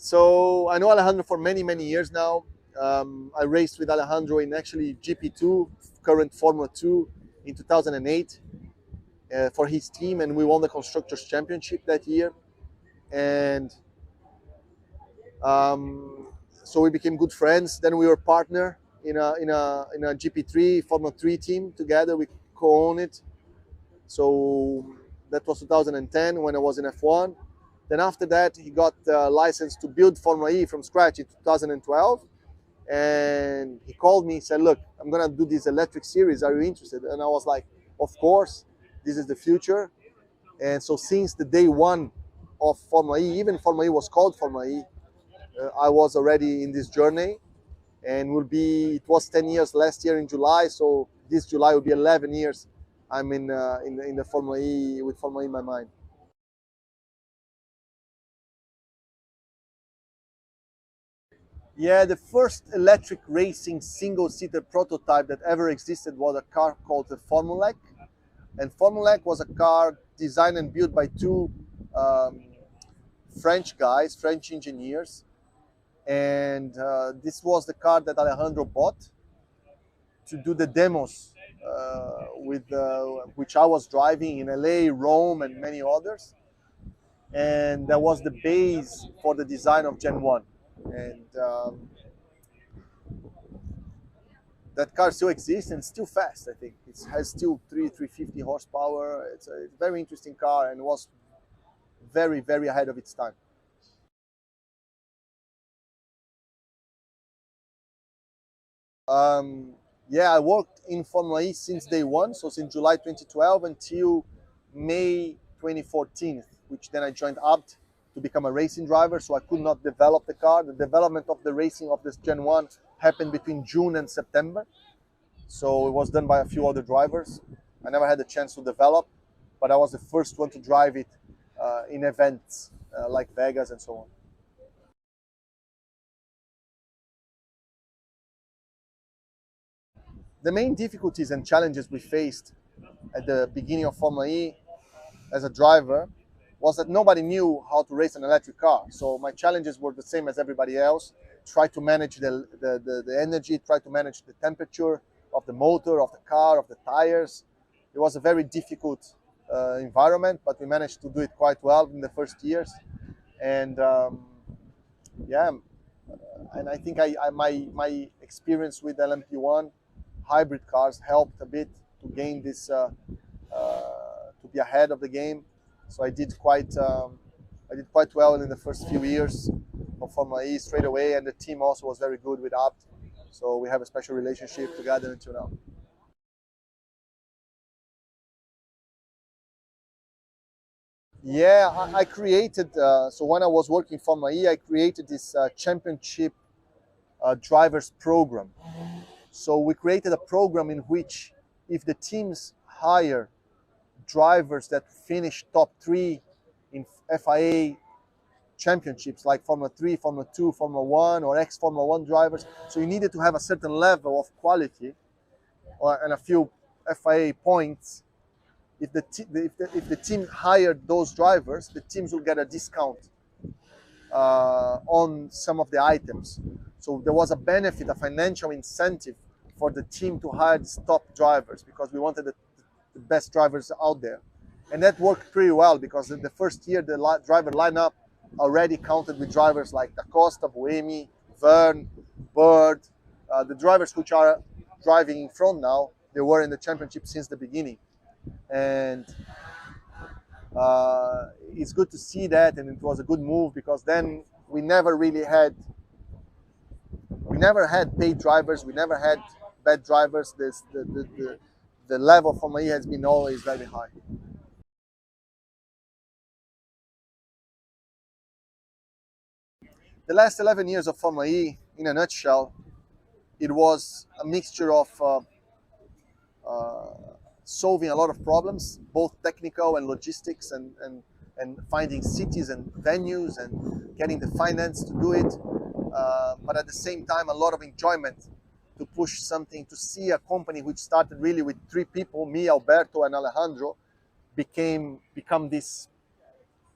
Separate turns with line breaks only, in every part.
So I know Alejandro for many, many years now. I raced with Alejandro in actually GP2, current Formula 2, in 2008 for his team, and we won the Constructors' Championship that year. And so we became good friends. Then we were partner in a GP3 Formula 3 team together. We co-own it. So that was 2010 when I was in F1. Then after that, he got a license to build Formula E from scratch in 2012. And he called me, said, look, I'm going to do this electric series. Are you interested? And I was like, of course, this is the future. And so since the day one of Formula E, even Formula E was called Formula E, I was already in this journey. And it was 10 years last year in July. So this July will be 11 years I'm in the Formula E, with Formula E in my mind. Yeah, the first electric racing single-seater prototype that ever existed was a car called the Formulac. And Formulac was a car designed and built by two um, French guys, French engineers. And this was the car that Alejandro bought to do the demos with which I was driving in LA, Rome, and many others. And that was the base for the design of Gen 1. And that car still exists and still fast. I think it has still 350 horsepower. It's a very interesting car and was very, very ahead of its time. Yeah, I worked in Formula E since day one, so since July 2012 until May 2014, which then I joined ABT to become a racing driver. So I could not develop the car. The development of the racing of this Gen 1 happened between June and September. So it was done by a few other drivers. I never had the chance to develop, but I was the first one to drive it in events like Vegas and so on. The main difficulties and challenges we faced at the beginning of Formula E as a driver was that nobody knew how to race an electric car. So my challenges were the same as everybody else. Try to manage the energy, try to manage the temperature of the motor, of the car, of the tires. It was a very difficult environment, but we managed to do it quite well in the first years. And yeah, and I think my experience with LMP1 hybrid cars helped a bit to gain this to be ahead of the game. So I did quite well in the first few years of Formula E straight away, and the team also was very good with ABT. So we have a special relationship together until now. Yeah, I created. So when I was working Formula E, I created this championship drivers program. So we created a program in which, if the teams hire drivers that finish top three in FIA championships like Formula 3, Formula 2, Formula 1, or ex Formula 1 drivers, so you needed to have a certain level of quality and a few FIA points. If the team hired those drivers, the teams will get a discount on some of the items. So there was a benefit, a financial incentive for the team to hire these top drivers because we wanted the best drivers out there. And that worked pretty well because in the first year, the driver lineup already counted with drivers like Da Costa, Buemi, Verne, Bird, the drivers which are driving in front now. They were in the championship since the beginning. And it's good to see that, and it was a good move because then we never had paid drivers, we never had bad drivers. The level for me has been always very high. The last 11 years of Formula E, in a nutshell, it was a mixture of uh, solving a lot of problems, both technical and logistics, and finding cities and venues and getting the finance to do it. But at the same time, a lot of enjoyment to push something, to see a company which started really with three people, me, Alberto, and Alejandro, become this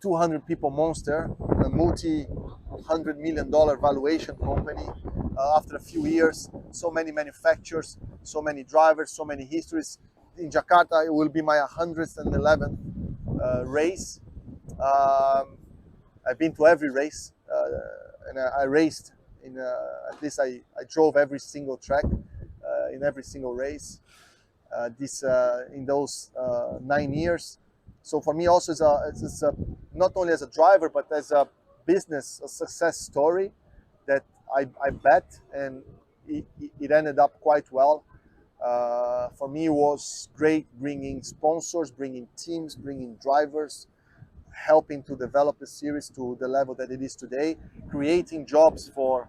200 people monster, a $100 million valuation company. After a few years, so many manufacturers, so many drivers, so many histories. In Jakarta, it will be my 111th race. I've been to every race, and I raced in at least I drove every single track in every single race. In those 9 years. So for me also it's a not only as a driver but as a business, a success story that I bet, and it ended up quite well. For me, it was great bringing sponsors, bringing teams, bringing drivers, helping to develop the series to the level that it is today, creating jobs for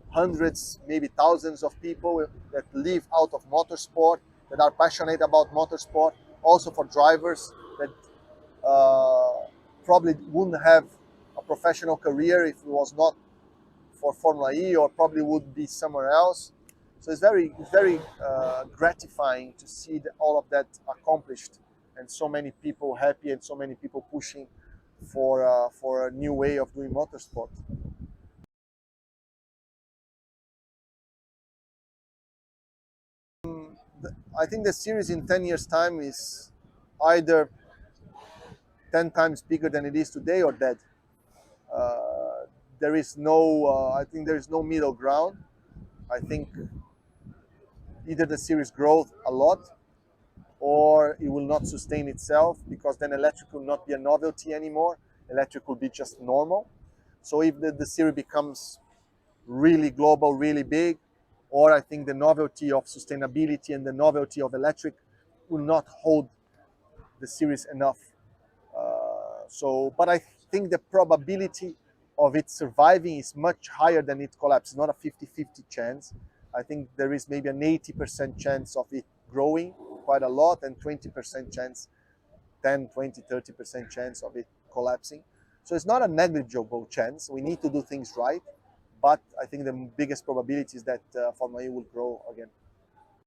hundreds, maybe thousands of people that live out of motorsport, that are passionate about motorsport, also for drivers that probably wouldn't have a professional career if it was not for Formula E, or probably would be somewhere else. So it's very gratifying to see all of that accomplished, and so many people happy, and so many people pushing for a new way of doing motorsport. I think the series in 10 years' time is either 10 times bigger than it is today or dead. There is no, I think there is no middle ground. I think either the series grows a lot or it will not sustain itself, because then electric will not be a novelty anymore. Electric will be just normal. So if the series becomes really global, really big, or I think the novelty of sustainability and the novelty of electric will not hold the series enough. But I think the probability of it surviving is much higher than it collapses. Not a 50-50 chance. I think there is maybe an 80% chance of it growing quite a lot, and 20% chance, 10, 20, 30% chance of it collapsing. So it's not a negligible chance. We need to do things right. But I think the biggest probability is that Formula E will grow again.